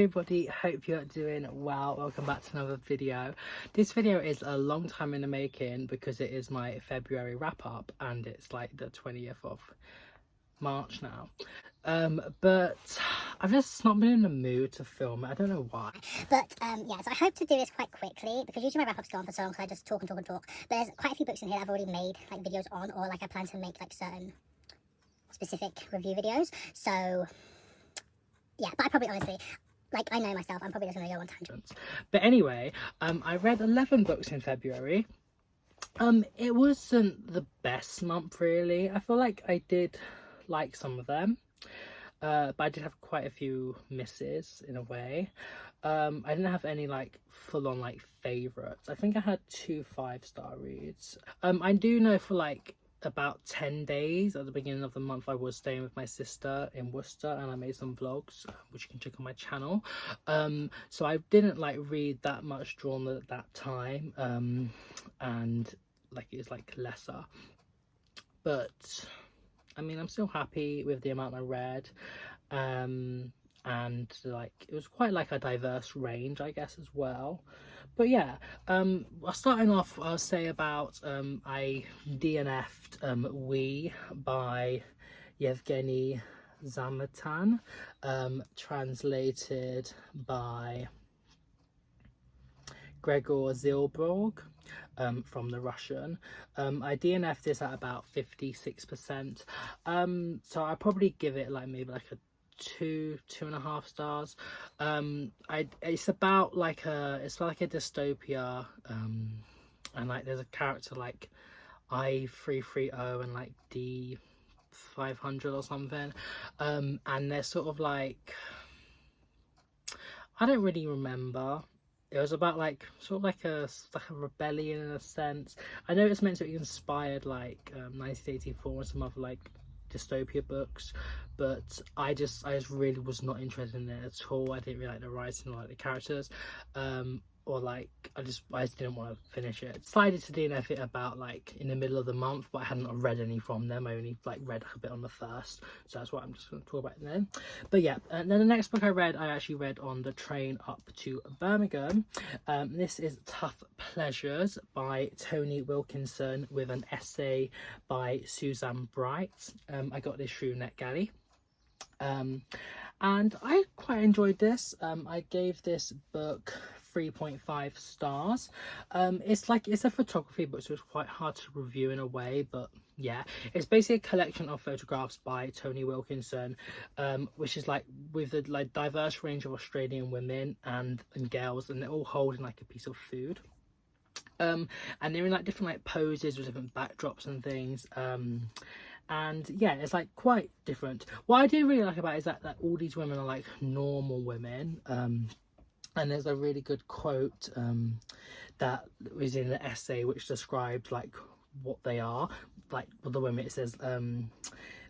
everybody, hope you're doing well. Welcome back to another video. This video is a long time in the making because it is my February wrap up and it's like the 20th of March now. But I've just not been in the mood to film it. I don't know why. But yeah, so I hope to do this quite quickly because usually my wrap-ups go on for so long because I just talk and talk and talk. But there's quite a few books in here that I've already made like videos on, or like I plan to make like certain specific review videos. So yeah, but I probably honestly, like I know myself, I'm probably just going to go on tangents. But anyway, I read 11 books in February. It wasn't the best month really. I feel like I did like some of them. But I did have quite a few misses in a way. I didn't have any like full-on like favourites. I think I had 2 5-star reads. I do know for like about 10 days at the beginning of the month I was staying with my sister in Worcester and I made some vlogs which you can check on my channel. So I didn't like read that much drawn at that time, and like it was like lesser, but I mean I'm still happy with the amount I read, and like it was quite like a diverse range I guess as well. But yeah, starting off I'll say about I DNF'd We by Yevgeny Zamatan, translated by Gregor Zilborg, from the Russian. I DNF'd this at about 56%, so I probably give it like maybe like a 2.5 stars. It's about like a dystopia, and like there's a character like I330 and like D500 or something, and they're sort of like, I don't really remember. It was about like sort of like a rebellion in a sense. I know it's meant to be inspired like 1984 and some other like dystopia books, but I just really was not interested in it at all. I didn't really like the writing or like the characters, or like I just didn't want to finish it. Decided to DNF it about like in the middle of the month, but I hadn't read any from them. I only like read a bit on the first, so that's what I'm just going to talk about then. But yeah, and then the next book I actually read on the train up to Birmingham. This is Tough Pleasures by Tony Wilkinson with an essay by Susan Bright. I got this through NetGalley. And I quite enjoyed this. I gave this book 3.5 stars. It's a photography book, so it's quite hard to review in a way, but yeah, it's basically a collection of photographs by Tony Wilkinson, which is like with a like diverse range of Australian women and girls, and they're all holding like a piece of food. And they're in like different like poses with different backdrops and things. And yeah, it's like quite different. What I do really like about it is that all these women are like normal women. And there's a really good quote that was in the essay which describes like what they are, like for the women. It says,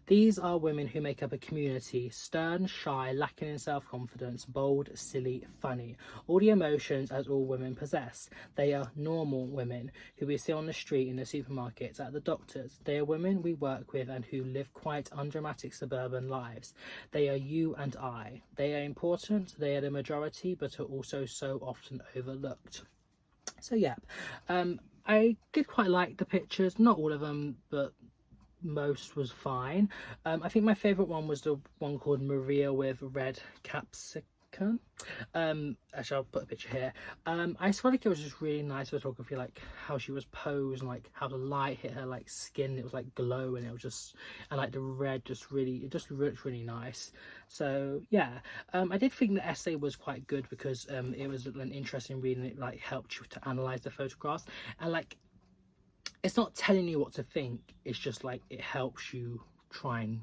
these are women who make up a community, stern, shy, lacking in self-confidence, bold, silly, funny. All the emotions as all women possess. They are normal women who we see on the street, in the supermarkets, at the doctors. They are women we work with and who live quite undramatic suburban lives. They are you and I. They are important, they are the majority, but are also so often overlooked. So yeah, I did quite like the pictures, not all of them, but most was fine. I think my favourite one was the one called Maria with red capsicum. Actually I'll put a picture here. I just felt like it was just really nice photography, like how she was posed and like how the light hit her like skin. It was like glow, and it was just, and like the red just looked really nice. So yeah, I did think the essay was quite good because it was an interesting reading. It like helped you to analyze the photographs, and like it's not telling you what to think, it's just like it helps you try and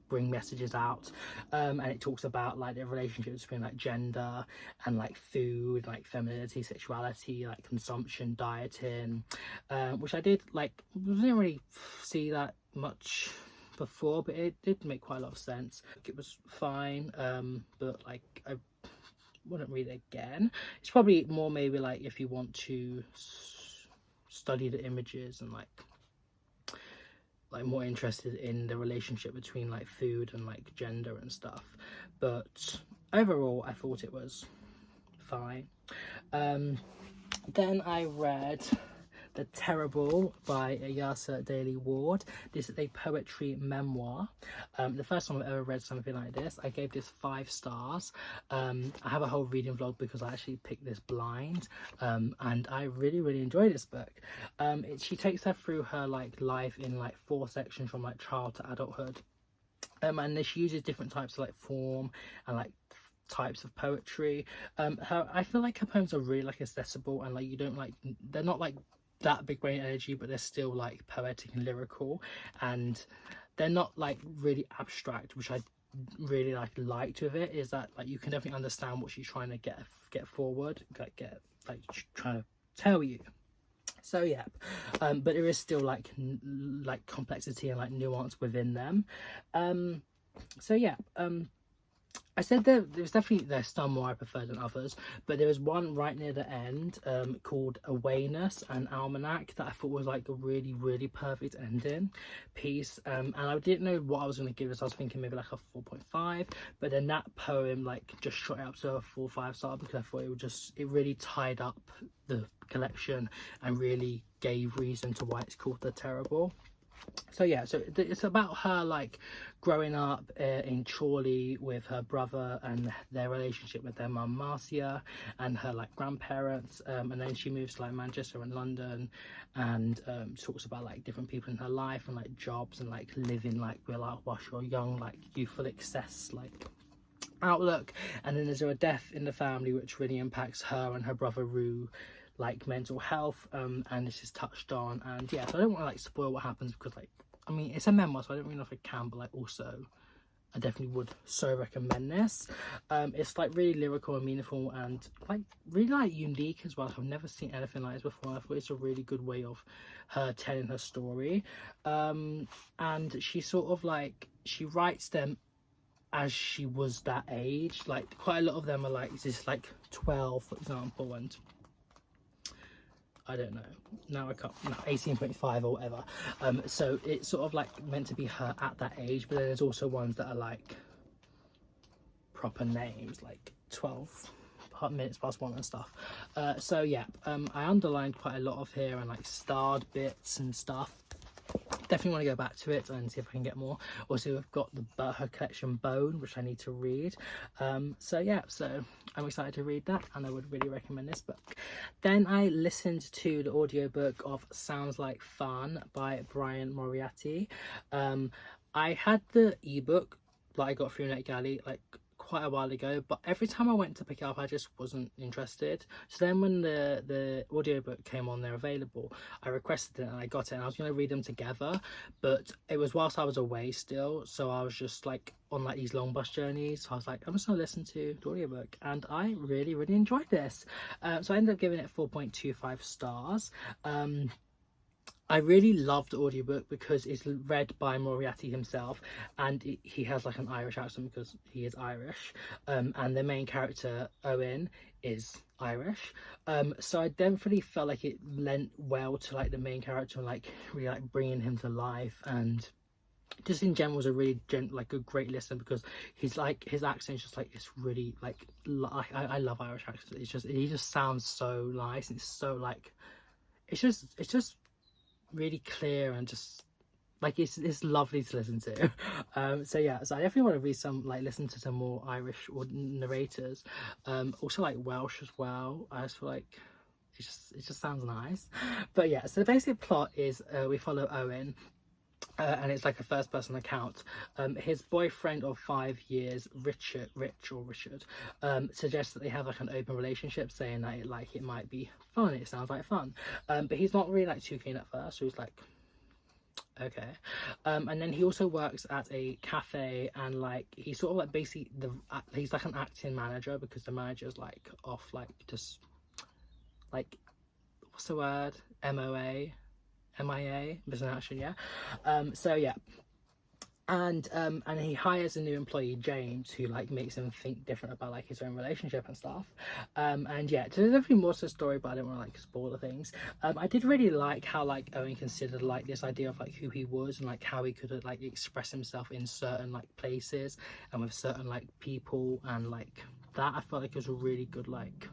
bring messages out. And it talks about like the relationships between like gender and like food, like femininity, sexuality, like consumption, dieting, which I did like, didn't really see that much before, but it did make quite a lot of sense. It was fine, but like I wouldn't read it again. It's probably more maybe like if you want to study the images and like more interested in the relationship between like food and like gender and stuff. But overall I thought it was fine. Then I read The Terrible by Yasa Daly Ward. This is a poetry memoir. The first time I've ever read something like this. I gave this 5 stars. I have a whole reading vlog because I actually picked this blind, and I really enjoyed this book. She takes her through her like life in like 4 sections from like child to adulthood, and then she uses different types of like form and like types of poetry. I feel like her poems are really like accessible, and like you don't like, they're not like that big brain energy, but they're still like poetic and lyrical, and they're not like really abstract, which I really liked with it, is that like you can definitely understand what she's trying to get forward, like trying to tell you. So yeah, but there is still like complexity and like nuance within them. So yeah, I said there's some more I prefer than others, but there was one right near the end called Awareness and Almanac that I thought was like a really perfect ending piece, and I didn't know what I was going to give this. I was thinking maybe like a 4.5, but then that poem like just shot it up to a 4 5-star because I thought it really tied up the collection and really gave reason to why it's called The Terrible. So yeah, so it's about her like growing up in Chorley with her brother and their relationship with their mum Marcia and her like grandparents, and then she moves to like Manchester and London, and talks about like different people in her life and like jobs and like living like whilst you're young, like youthful excess like outlook. And then there's a death in the family which really impacts her and her brother Rue like mental health, and this is touched on. And yeah, so I don't want to like spoil what happens because like, I mean, it's a memoir, so I don't really know if I can, but like also I definitely would so recommend this. It's like really lyrical and meaningful and like really like unique as well. I've never seen anything like this before. I thought it's a really good way of her telling her story, and she sort of like, she writes them as she was that age. Like quite a lot of them are like just like 12 for example, and I don't know, now I can't, no, 18.5 or whatever. So it's sort of like meant to be her at that age, but then there's also ones that are like proper names, like 12 minutes past 1 and stuff. So yeah, I underlined quite a lot of here and like starred bits and stuff. Definitely want to go back to it and see if I can get more. Also, we've got her collection Bone, which I need to read. So yeah, so I'm excited to read that, and I would really recommend this book. Then I listened to the audiobook of Sounds Like Fun by Brian Moriarty. I had the ebook that I got through NetGalley like quite a while ago, but every time I went to pick it up I just wasn't interested. So then when the audiobook came on there available, I requested it and I got it, and I was going to read them together, but it was whilst I was away still, so I was just like on like these long bus journeys, so I was like, I'm just going to listen to the audiobook, and I really enjoyed this. So I ended up giving it 4.25 stars. I really loved the audiobook because it's read by Moriarty himself, and he has like an Irish accent because he is Irish, and the main character Owen is Irish, so I definitely felt like it lent well to like the main character and like really like bringing him to life. And just in general was a really like a great listen because his accent is just like, it's really like I love Irish accents. It's just, he just sounds so nice, and it's so like, it's just really clear and just like it's lovely to listen to. So yeah, so I definitely want to read some, like listen to some more Irish or narrators, also like Welsh as well. I just feel like it just sounds nice. But yeah, so the basic plot is we follow Owen, and it's like a first person account. His boyfriend of 5 years, Richard, suggests that they have like an open relationship, saying that it might be fun, it sounds like fun, but he's not really like too keen at first, so he's like, okay. And then he also works at a cafe, and like he's sort of like basically he's like an acting manager, because the manager's like off, like just like, what's the word, MIA, missing action, yeah. So yeah, And he hires a new employee, James, who like makes him think different about like his own relationship and stuff. And yeah, there's definitely more to the story, but I don't want to like spoil the things. I did really like how like Owen considered like this idea of like who he was and like how he could like express himself in certain like places and with certain like people, and like that I felt like it was a really good like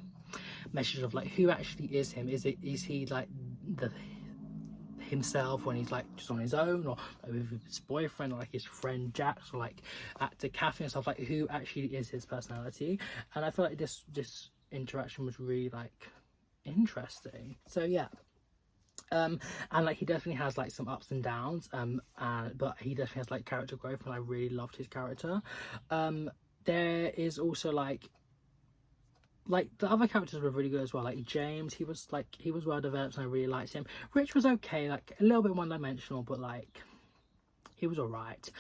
message of like who actually is him. Is he like the himself when he's like just on his own, or like, with his boyfriend, or like his friend Jax, or like at the cafe and stuff, like who actually is his personality. And I feel like this interaction was really like interesting. So yeah, and like he definitely has like some ups and downs, but he definitely has like character growth, and I really loved his character. There is also like the other characters were really good as well. Like James, he was well developed and I really liked him. Rich was okay, like a little bit one-dimensional, but like he was all right.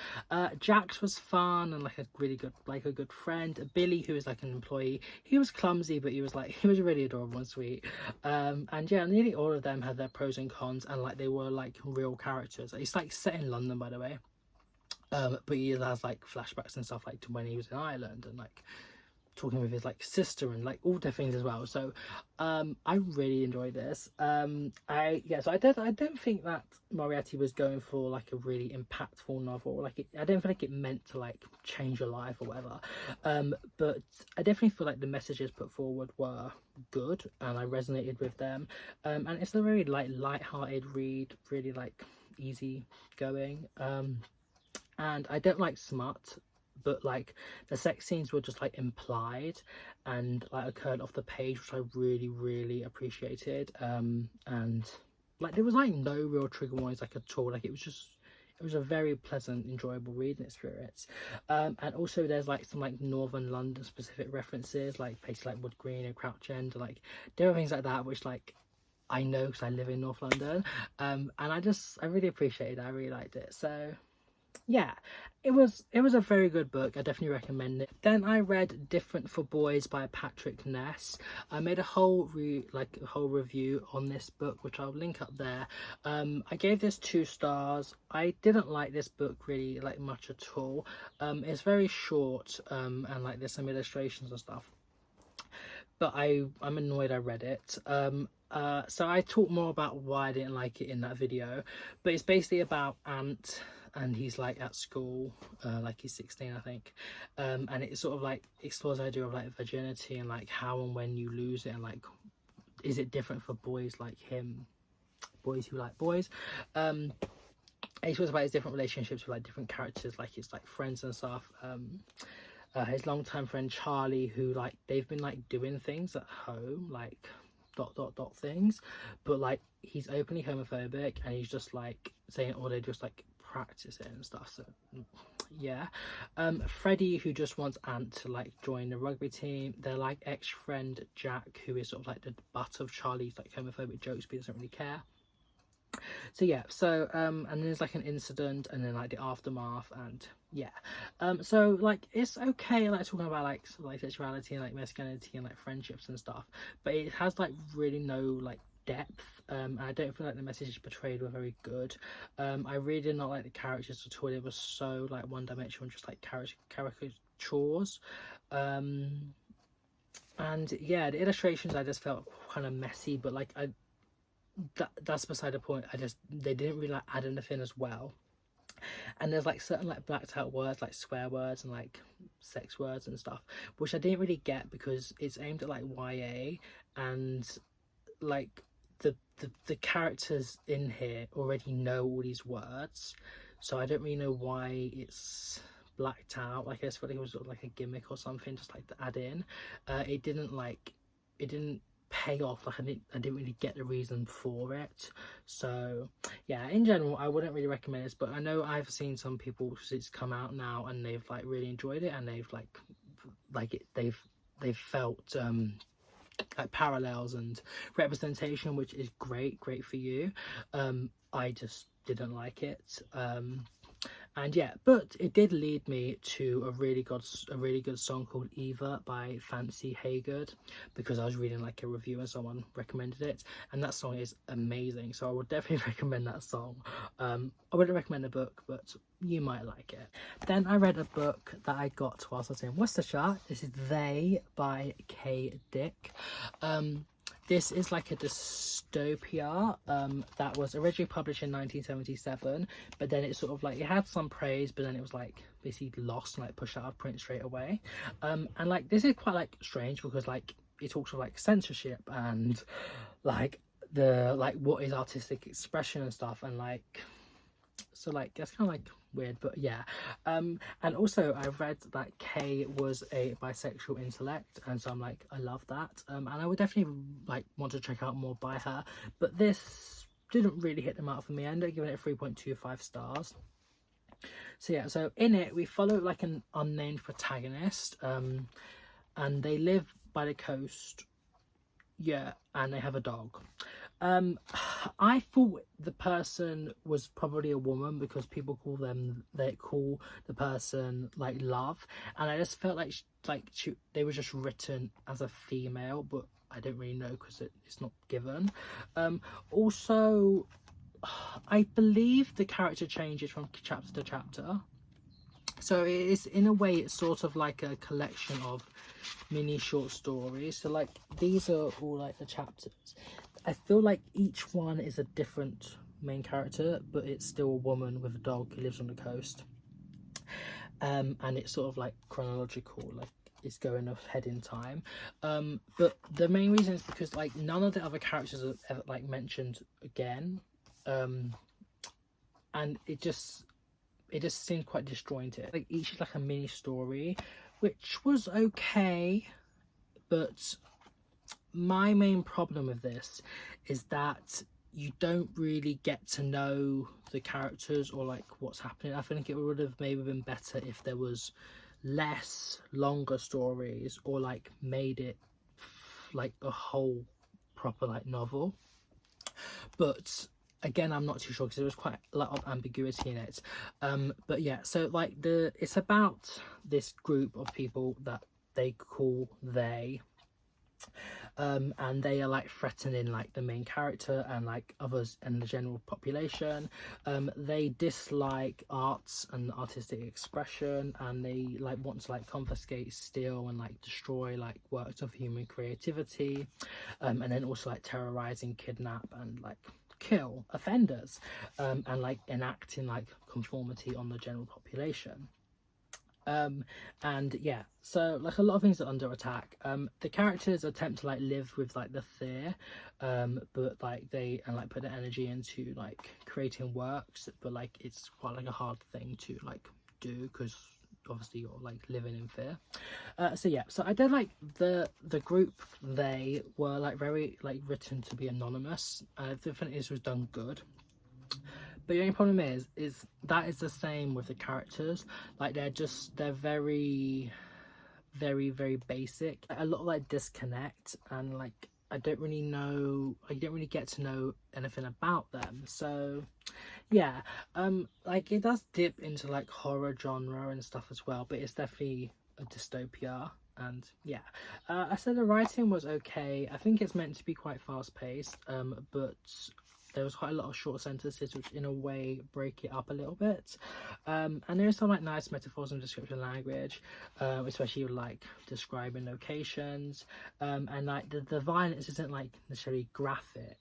Jax was fun and like a really good, like a good friend. Billy, who was like an employee, he was clumsy, but he was really adorable and sweet. And yeah, nearly all of them had their pros and cons, and like they were like real characters. It's like set in London, by the way. But he has like flashbacks and stuff like to when he was in Ireland, and like talking with his like sister and like all the things as well. So I really enjoyed this. So I don't think that Moriarty was going for like a really impactful novel. Like I don't feel like it meant to like change your life or whatever. But I definitely feel like the messages put forward were good and I resonated with them. And it's a very like light-hearted read, really like easy going. And I don't like smut, but like the sex scenes were just like implied and like occurred off the page, which I really appreciated. And like there was like no real trigger warnings like at all. Like it was a very pleasant, enjoyable reading experience. And also there's like some like Northern London specific references, like places like Wood Green and Crouch End, and like there are things like that which like I know because I live in North London. And I really appreciated it. I really liked it. So yeah, it was a very good book. I definitely recommend it. Then I read Different for Boys by Patrick Ness. I made a whole review on this book, which I'll link up there. I gave this 2 stars. I didn't like this book really like much at all. It's very short, and like there's some illustrations and stuff, but I'm annoyed I read it. So I talk more about why I didn't like it in that video, but it's basically about Ant, and he's like at school, like he's 16 I think, and it sort of like explores the idea of like virginity and like how and when you lose it, and like is it different for boys like him, boys who like boys. And he talks about his different relationships with like different characters, like his like friends and stuff. His longtime friend Charlie, who like they've been like doing things at home, like ... things, but like he's openly homophobic and he's just like saying, or they just like practice it and stuff. So yeah. Freddie, who just wants Ant to like join the rugby team. Their like ex-friend Jack, who is sort of like the butt of Charlie's like homophobic jokes, but he doesn't really care. So yeah, so and then there's like an incident and then like the aftermath, and yeah. So like it's okay like talking about like sort of, like sexuality and like masculinity and like friendships and stuff, but it has like really no like depth. I don't feel like the messages portrayed were very good. I really did not like the characters at all. It was so like one-dimensional and just like caricatures. And yeah, the illustrations I just felt kind of messy, but like that's beside the point. They didn't really like add anything as well. And there's like certain like blacked out words, like swear words and like sex words and stuff, which I didn't really get because it's aimed at like YA, and like the characters in here already know all these words, so I don't really know why it's blacked out. Like I guess it was sort of like a gimmick or something, just like to add in. It didn't pay off. Like I didn't really get the reason for it. So yeah, in general I wouldn't really recommend this, but I know I've seen some people because it's come out now and they've like really enjoyed it, and they've they've felt like parallels and representation, which is great for you. I just didn't like it. And yeah, but it did lead me to a really good song called Eva by Fancy Haygood, because I was reading like a review and someone recommended it, and that song is amazing. So I would definitely recommend that song. I wouldn't recommend the book, but you might like it. Then I read a book that I got whilst I was in Worcestershire. This is They by Kay Dick. This is like a dystopia that was originally published in 1977, but then it sort of like, it had some praise, but then it was like basically lost and like pushed out of print straight away. And like this is quite like strange, because like it talks of like censorship and like the like what is artistic expression and stuff, and like so like that's kind of like weird, but yeah. And also I read that Kay was a bisexual intellect, and so I'm like, I love that, and I would definitely like want to check out more by her, but this didn't really hit the mark for me. I ended up giving it 3.25 stars. So yeah, so in it we follow like an unnamed protagonist, and they live by the coast, yeah, and they have a dog. I thought the person was probably a woman, because people they call the person like Love, and I just felt like they were just written as a female, but I don't really know because it's not given. Also, I believe the character changes from chapter to chapter, so it is, in a way, it's sort of like a collection of mini short stories. So like these are all like the chapters. I feel like each one is a different main character, but it's still a woman with a dog who lives on the coast. And it's sort of like chronological, like it's going ahead in time. But the main reason is because like none of the other characters are ever like mentioned again. And it just seemed quite disjointed. Like each is like a mini story, which was okay, but my main problem with this is that you don't really get to know the characters or like what's happening. I think it would have maybe been better if there was less longer stories, or like made it like a whole proper like novel. But again, I'm not too sure, because there was quite a lot of ambiguity in it. But yeah, so like it's about this group of people that they call They, and they are like threatening like the main character and like others in the general population. They dislike arts and artistic expression, and they like want to like confiscate, steal, and like destroy like works of human creativity, and then also like terrorizing, kidnap, and like kill offenders, and like enacting like conformity on the general population. And yeah, so like a lot of things are under attack. The characters attempt to like live with like the fear, but like they like put their energy into like creating works, but like it's quite like a hard thing to like do, because obviously you're like living in fear. So yeah, so I did like the group. They were like very like written to be anonymous. I think this was done good. But the only problem is that is the same with the characters. Like they're very, very, very basic. A lot of like disconnect, and like I don't really get to know anything about them. So yeah, like it does dip into like horror genre and stuff as well, but it's definitely a dystopia. And yeah, I said the writing was okay. I think it's meant to be quite fast paced, but there was quite a lot of short sentences which in a way break it up a little bit, and there's some like nice metaphors and description language, especially like describing locations, and like the violence isn't like necessarily graphic,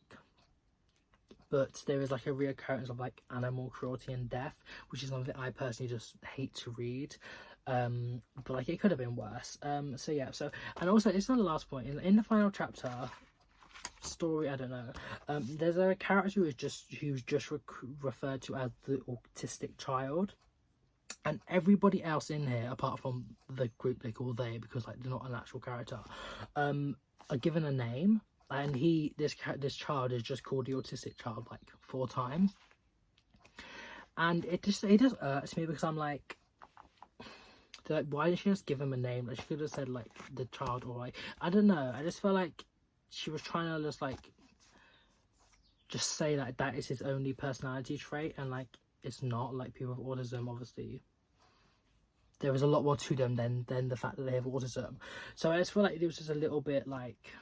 but there is like a reoccurrence of like animal cruelty and death, which is something I personally just hate to read. But like it could have been worse. So yeah, so, and also it's not the last point in the final chapter story, I don't know, there's a character who's just referred to as the autistic child, and everybody else in here apart from the group they call They, because like they're not an actual character, are given a name, and this child is just called the autistic child like 4 times, and it just irks me, because I'm like, why didn't she just give him a name? Like she could have said like the child, or like, I don't know, I just felt like she was trying to just say that is his only personality trait, and like it's not. Like, people with autism, obviously there is a lot more to them than the fact that they have autism. So I just feel like it was just a little bit like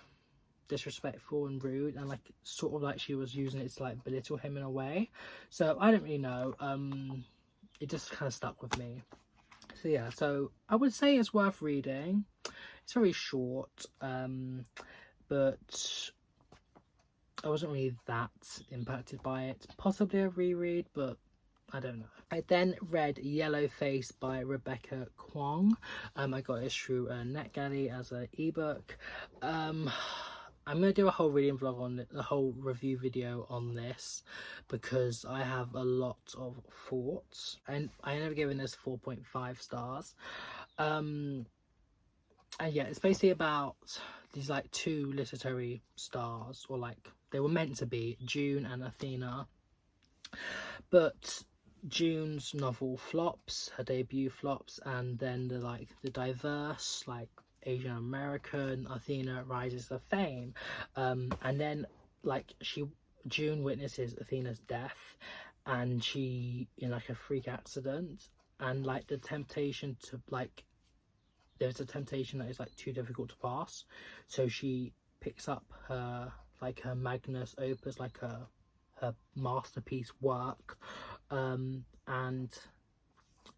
disrespectful and rude, and like sort of like she was using it to like belittle him in a way. So I don't really know. It just kind of stuck with me. So yeah, so I would say it's worth reading. It's very short, but I wasn't really that impacted by it. Possibly a reread, but I don't know. I then read Yellow Face by Rebecca Kwong. I got it through NetGalley as an ebook. I'm going to do a whole reading vlog on it, a whole review video on this, because I have a lot of thoughts, and I ended up giving this 4.5 stars. And yeah, it's basically about these like two literary stars, or like they were meant to be, June and Athena, but June's novel flops, her debut flops, and then the diverse, like, Asian American Athena rises to fame, and then like June witnesses Athena's death, and she in like a freak accident, and like the temptation to like there's a temptation that is like too difficult to pass, so she picks up her magnus opus, like her masterpiece work, and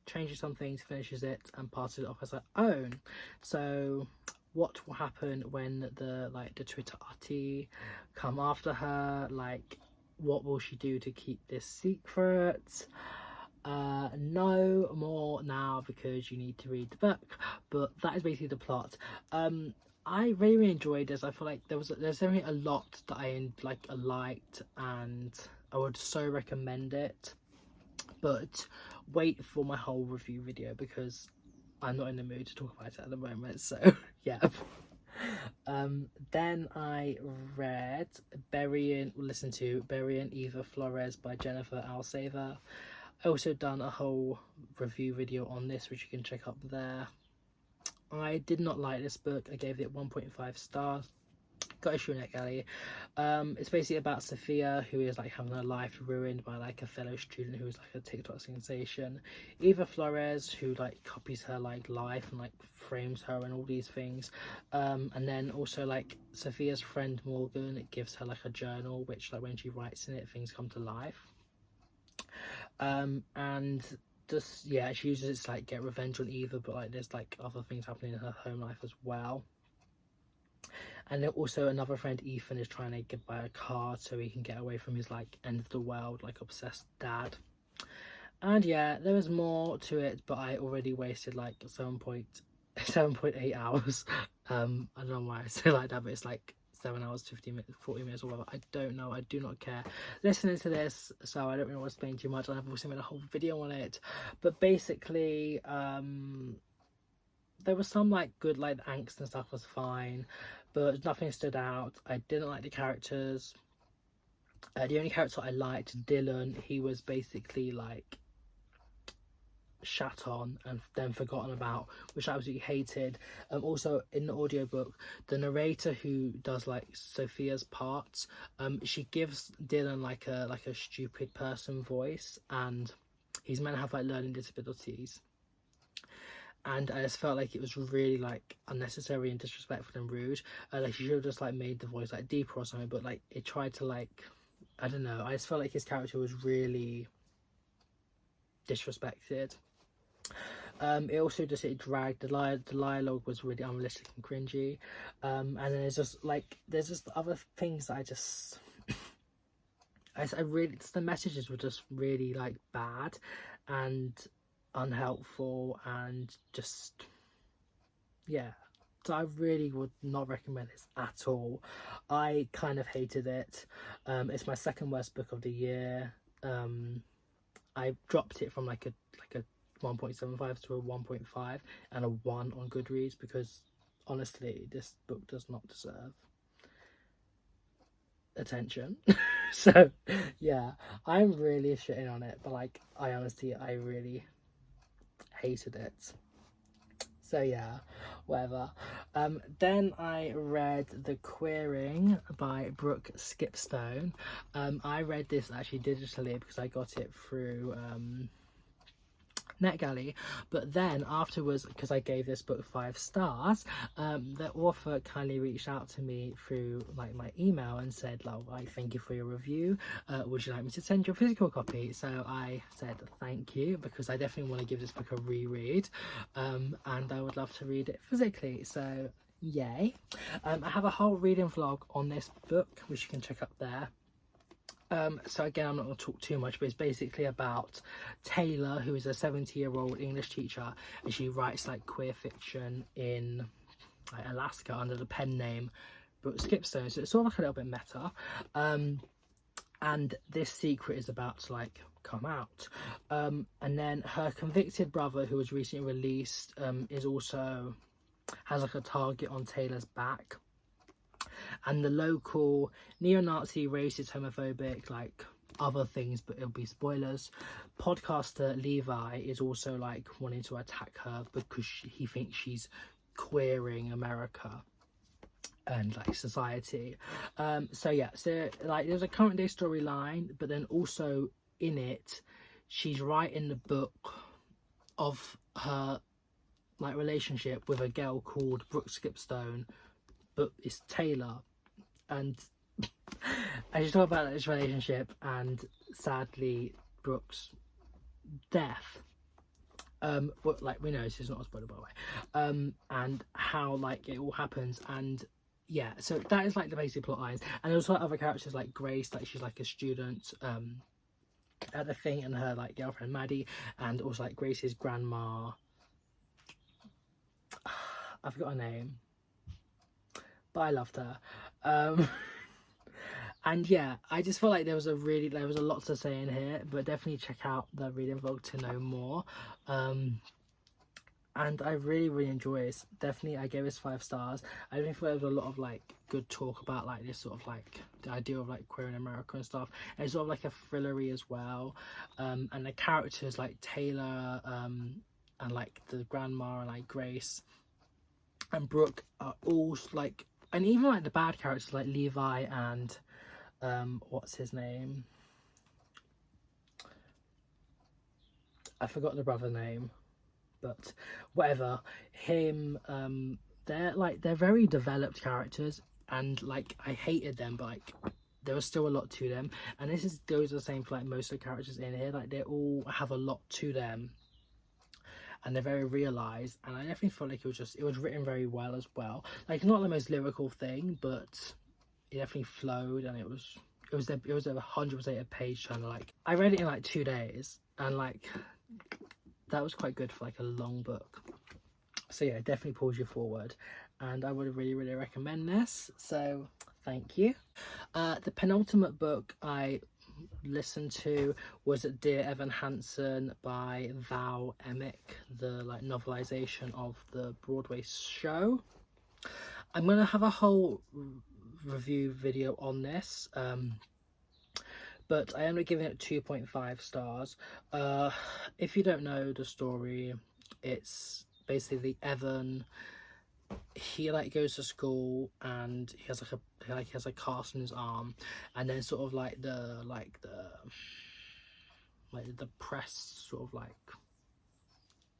changes some things, finishes it, and passes it off as her own. So what will happen when the Twitterati come after her? Like, what will she do to keep this secret? No more now, because you need to read the book, but that is basically the plot. I really, really enjoyed this. I feel like there's definitely a lot that I liked, and I would so recommend it. But wait for my whole review video, because I'm not in the mood to talk about it at the moment. So yeah. Then I listened to Bury and Eva Flores by Jennifer Alsaver. I also done a whole review video on this, which you can check up there. I did not like this book. I gave it 1.5 stars. Got it through NetGalley. It's basically about Sophia, who is like having her life ruined by like a fellow student who is like a TikTok sensation. Eva Flores, who like copies her like life and like frames her and all these things. And then also like Sophia's friend Morgan, it gives her like a journal, which like when she writes in it, things come to life. And just, yeah, she uses it to like get revenge on Eva, but like there's like other things happening in her home life as well. And then also another friend, Ethan, is trying to get by a car so he can get away from his like end of the world, like obsessed dad. And yeah, there was more to it, but I already wasted like 7.8 hours. I don't know why I say like that, but it's like 7 hours, 50 minutes, 40 minutes, or whatever. I don't know. I do not care listening to this, so I don't really want to explain too much. I've also made a whole video on it, but basically, there was some like good, like the angst and stuff was fine, but nothing stood out. I didn't like the characters. The only character I liked, Dylan, he was basically like shat on and then forgotten about, which I absolutely hated. Also in the audiobook, the narrator who does like Sophia's parts, she gives Dylan like a stupid person voice, and he's meant to have like learning disabilities, and I just felt like it was really like unnecessary and disrespectful and rude. Like, she should have just like made the voice like deeper or something, but like it tried to like, I don't know, I just felt like his character was really disrespected. It also just, it dragged, the dialogue was really unrealistic and cringy, and then there's just other things that I really, just the messages were just really like bad and unhelpful, and just, yeah. So I really would not recommend this at all. I kind of hated it. It's my second worst book of the year. I dropped it from like a 1.75 to a 1.5 and a 1 on Goodreads, because honestly this book does not deserve attention. So yeah, I'm really shitting on it, but like I really hated it. So yeah, whatever. Then I read The Queering by Brooke Skipstone. I read this actually digitally because I got it through NetGalley, but then afterwards, because I gave this book 5 stars, the author kindly reached out to me through like my email and said, like, I thank you for your review, would you like me to send you a physical copy? So I said thank you, because I definitely want to give this book a reread, and I would love to read it physically, so yay. I have a whole reading vlog on this book which you can check up there. So again, I'm not going to talk too much, but it's basically about Taylor, who is a 70-year-old English teacher, and she writes like queer fiction in like Alaska under the pen name Brooke Skipstone. So it's sort of like a little bit meta. And this secret is about to like come out. And then her convicted brother, who was recently released, is also has like a target on Taylor's back. And the local neo-Nazi, racist, homophobic, like other things, but it'll be spoilers, podcaster Levi is also like wanting to attack her because he thinks she's queering America and like society. So yeah, so like there's a current day storyline, but then also in it she's writing the book of her like relationship with a girl called Brooke Skipstone, but it's Taylor. And I just talk about this relationship and sadly Brooke's death. But like we know this is not a spoiler by the way. And how like it all happens, and yeah, so that is like the basic plot lines. And there's also other characters like Grace, like she's like a student at the thing, and her like girlfriend Maddie, and also like Grace's grandma. I forgot her name, but I loved her. And yeah, I just felt like there was a lot to say in here, but definitely check out the reading vlog to know more. And I really enjoy it. Definitely, I gave this 5 stars. I definitely thought there was a lot of like good talk about like this sort of like the idea of like queer in America and stuff. And it's sort of like a thrillery as well. And the characters like Taylor and like the grandma and like Grace and Brooke are all like, and even like the bad characters like Levi and what's his name? I forgot the brother name, but whatever. Him, they're very developed characters, and like I hated them, but like there was still a lot to them. And this goes the same for like most of the characters in here. Like they all have a lot to them, and they're very realized. And I definitely felt like it was written very well as well. Like not the most lyrical thing, but it definitely flowed, and it was a 100% a page turner. Like I read it in like 2 days, and like that was quite good for like a long book. So yeah, it definitely pulls you forward, and I would really recommend this, so thank you. The penultimate book I listened to was Dear Evan Hansen by Val Emick, the like novelization of the Broadway show. I'm gonna have a whole review video on this, but I am giving it 2.5 stars. If you don't know the story, it's basically Evan. He like goes to school and he has a cast on his arm, and then sort of like the press sort of like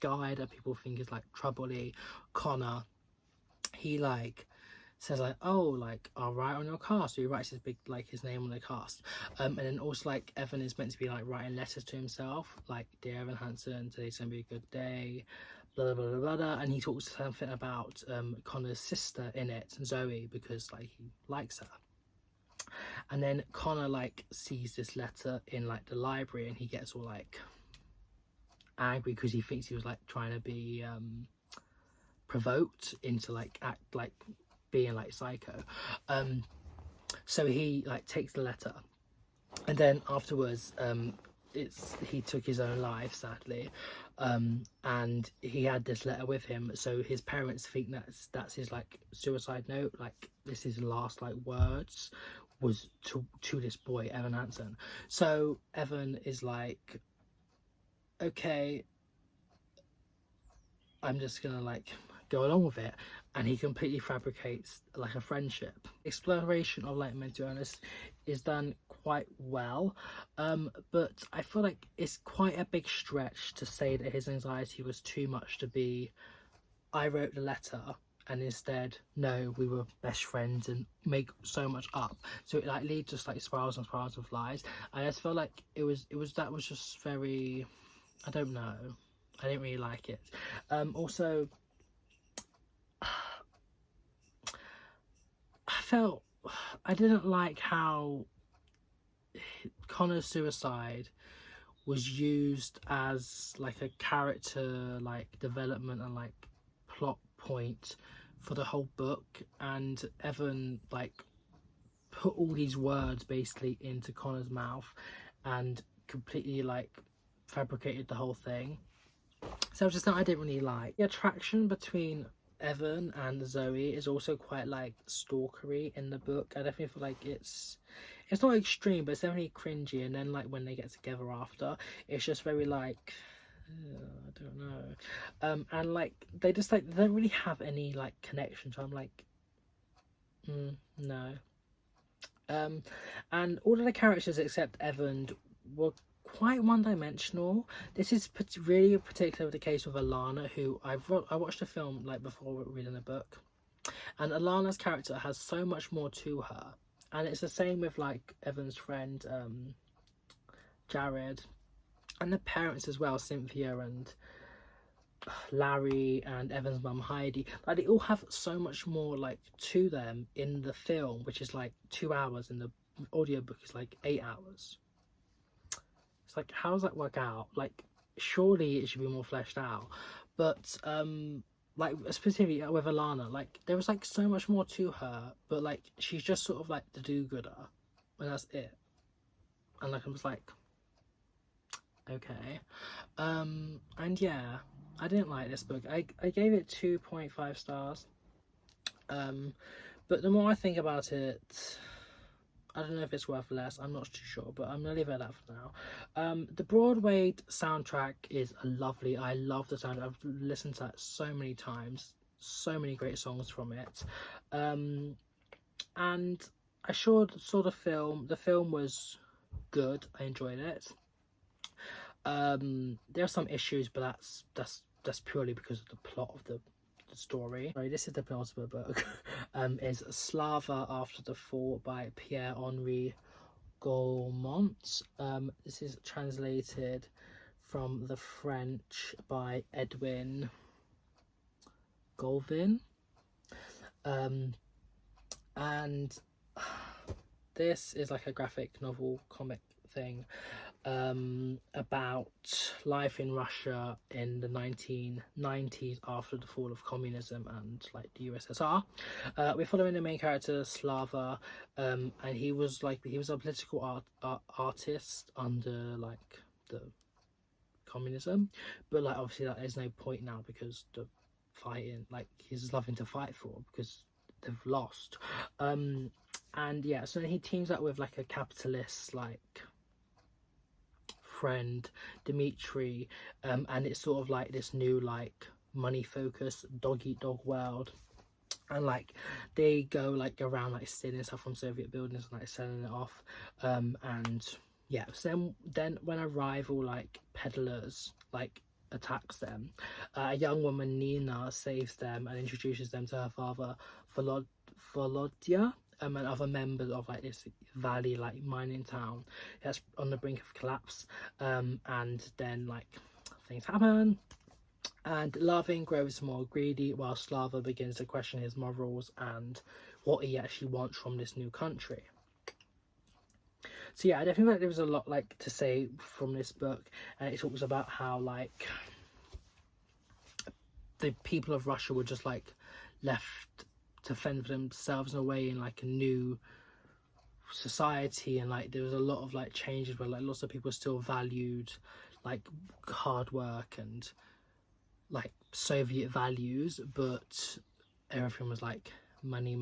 guy that people think is like troubly, Connor. He like says like, oh, like I'll write on your cast. So he writes his big like his name on the cast, and then also like Evan is meant to be like writing letters to himself, like Dear Evan Hansen, today's gonna be a good day, blah blah blah blah, blah. And he talks something about Connor's sister in it, Zoe, because like he likes her. And then Connor like sees this letter in like the library, and he gets all like angry because he thinks he was like trying to be provoked into like act like being like psycho. So he like takes the letter, and then afterwards he took his own life, sadly. And he had this letter with him, so his parents think that's his like suicide note, like this is his last like words was to this boy Evan Hansen. So Evan is like, okay, I'm just gonna like go along with it, and he completely fabricates like a friendship. Exploration of like mental illness is done quite well, but I feel like it's quite a big stretch to say that his anxiety was too much to be, I wrote the letter, and instead no, we were best friends, and make so much up. So it like leads just like spirals and spirals of lies. I just felt like it was that was just very, I don't know, I didn't really like it. Also, I didn't like how Connor's suicide was used as like a character like development and like plot point for the whole book, and Evan like put all these words basically into Connor's mouth and completely like fabricated the whole thing. So just that I didn't really like. The attraction between Evan and Zoe is also quite like stalkery in the book. I definitely feel like it's not extreme, but it's definitely cringy. And then like when they get together after, it's just very like, I don't know. And like they just like they don't really have any like connection. So I'm like, no. And all of the characters except Evan were quite one-dimensional. This is really particular the case with Alana, who I watched the film like before reading the book, and Alana's character has so much more to her, and it's the same with like Evan's friend Jared, and the parents as well, Cynthia and Larry and Evan's mum Heidi. Like they all have so much more like to them in the film, which is like 2 hours, and the audiobook is like 8 hours. It's like, how does that work out? Like surely it should be more fleshed out. But like specifically with Alana, like there was like so much more to her, but like she's just sort of like the do-gooder, and that's it. And like I was like, okay. And yeah, I didn't like this book. I gave it 2.5 stars. But the more I think about it, I don't know if it's worth less. I'm not too sure, but I'm gonna leave it at that for now. The Broadway soundtrack is lovely. I love the sound. I've listened to that so many times. So many great songs from it. And I saw the film. The film was good. I enjoyed it. There are some issues, but that's purely because of the plot of the story. Sorry, this is the penultimate book. Is Slava After the Fall by Pierre-Henri Gaumont. This is translated from the French by Edwin Golvin. And this is like a graphic novel comic thing about life in Russia in the 1990s after the fall of communism and like the USSR. We're following the main character Slava, and he was a political artist under like the communism, but like obviously like, there's no point now because the fighting, like he's nothing to fight for because they've lost. And yeah, so he teams up with like a capitalist like friend Dimitri, and it's sort of like this new like money focused dog eat dog world, and like they go like around like stealing stuff from Soviet buildings and like selling it off, and yeah, so then when a rival like peddlers like attacks them, a young woman Nina saves them and introduces them to her father Volodya, and other members of like this valley like mining town that's on the brink of collapse, and then like things happen and Lavin grows more greedy while Slava begins to question his morals and what he actually wants from this new country. So yeah, I definitely feel like there was a lot like to say from this book, and it talks about how like the people of Russia were just like left to fend for themselves in a way in like a new society, and like there was a lot of like changes where like lots of people still valued like hard work and like Soviet values, but everything was like money.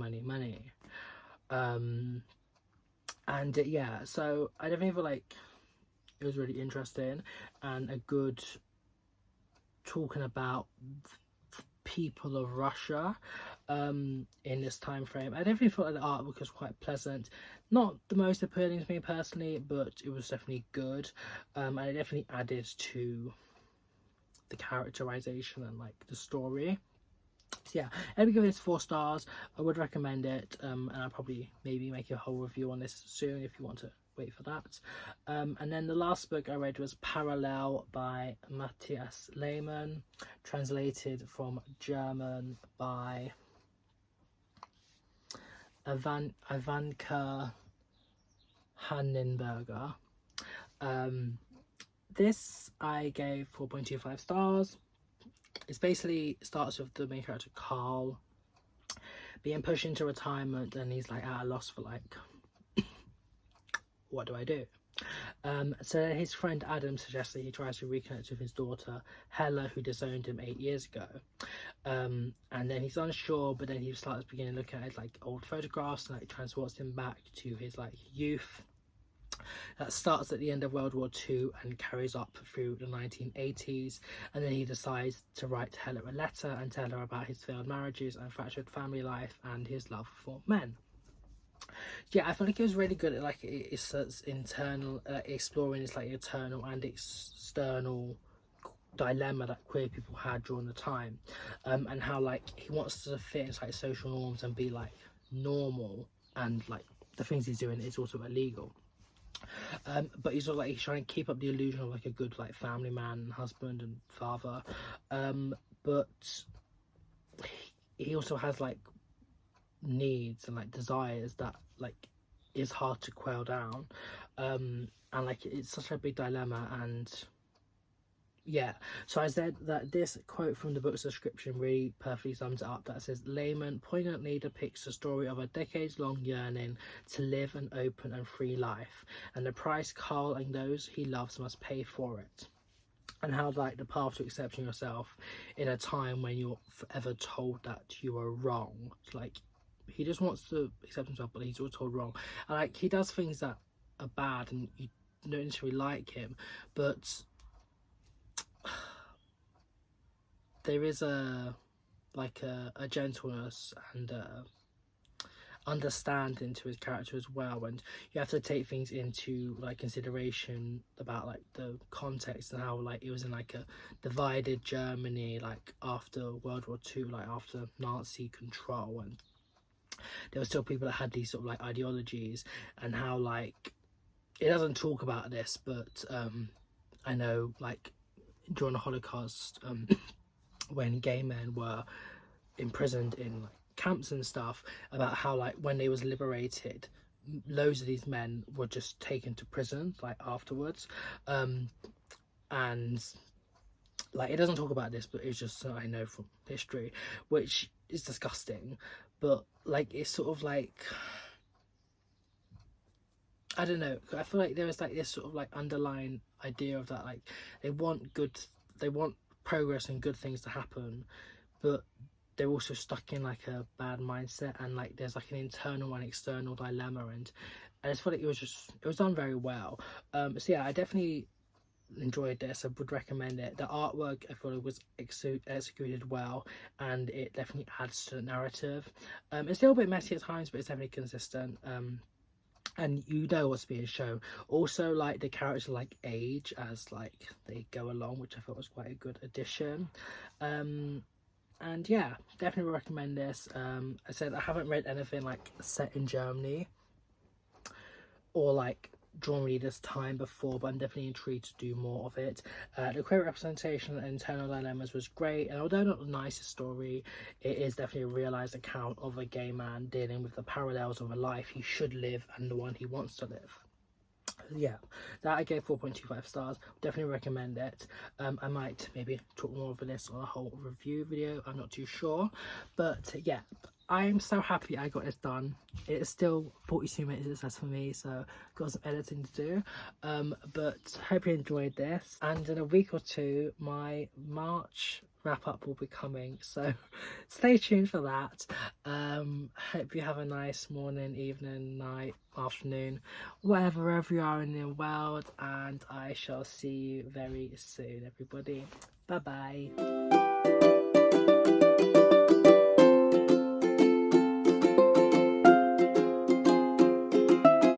And yeah, so I definitely feel like it was really interesting and a good talking about people of Russia in this time frame. I definitely thought that the artwork was quite pleasant. Not the most appealing to me personally, but it was definitely good, and it definitely added to the characterization and like the story. So yeah, I would give this 4 stars. I would recommend it, and I'll probably maybe make a whole review on this soon if you want to wait for that. And then the last book I read was Parallel by Matthias Lehmann, translated from German by Ivanka Hannenberger. This I gave 4.25 stars. It basically starts with the main character Carl being pushed into retirement, and he's like at a loss for like, what do I do? So his friend Adam suggests that he tries to reconnect with his daughter Hella, who disowned him 8 years ago. And then he's unsure, but then he starts beginning to look at his like old photographs and like transports him back to his like youth. That starts at the end of World War II and carries up through the 1980s, and then he decides to write Hella a letter and tell her about his failed marriages and fractured family life and his love for men. Yeah, I feel like it was really good at like it's internal, exploring this like internal and external dilemma that queer people had during the time, and how like he wants to fit into like social norms and be like normal, and like the things he's doing is also illegal. But he's sort of like he's trying to keep up the illusion of like a good like family man and husband and father, but he also has like needs and like desires that like is hard to quell down, and like it's such a big dilemma. And yeah, so I said that this quote from the book's description really perfectly sums it up. That says, Lehman poignantly depicts the story of a decades-long yearning to live an open and free life, and the price Carl and those he loves must pay for it, and how like the path to accepting yourself in a time when you're forever told that you are wrong. Like he just wants to accept himself, but he's also told wrong, and like he does things that are bad and you don't necessarily like him, but there is a gentleness and understanding to his character as well, and you have to take things into like consideration about like the context and how like it was in like a divided Germany like after World War II, like after Nazi control, and there were still people that had these sort of like ideologies, and how like it doesn't talk about this, but I know like during the Holocaust, when gay men were imprisoned in like camps and stuff, about how like when they was liberated, loads of these men were just taken to prison like afterwards, and like it doesn't talk about this, but it's just I know from history, which is disgusting. But like it's sort of like, I don't know, I feel like there is like this sort of like underlying idea of that like they want progress and good things to happen, but they're also stuck in like a bad mindset, and like there's like an internal and external dilemma, and I just feel like it was done very well. So yeah, I definitely enjoyed this. I would recommend it. The artwork I thought it was executed well, and it definitely adds to the narrative. It's a little bit messy at times, but it's definitely consistent. And you know what's being shown. Also, like the characters like age as like they go along, which I thought was quite a good addition. And yeah, definitely recommend this. I said I haven't read anything like set in Germany or like drawn this time before, but I'm definitely intrigued to do more of it. The queer representation and internal dilemmas was great, and although not the nicest story, it is definitely a realised account of a gay man dealing with the parallels of a life he should live and the one he wants to live. Yeah, that I gave 4.25 stars. Definitely recommend it. I might maybe talk more over this on a whole review video, I'm not too sure, but yeah, I'm so happy I got this done. It is still 42 minutes, it says for me, so got some editing to do, but hope you enjoyed this, and in a week or two my March wrap up will be coming, so stay tuned for that. Hope you have a nice morning, evening, night, afternoon, wherever you are in the world, and I shall see you very soon, everybody. Bye bye.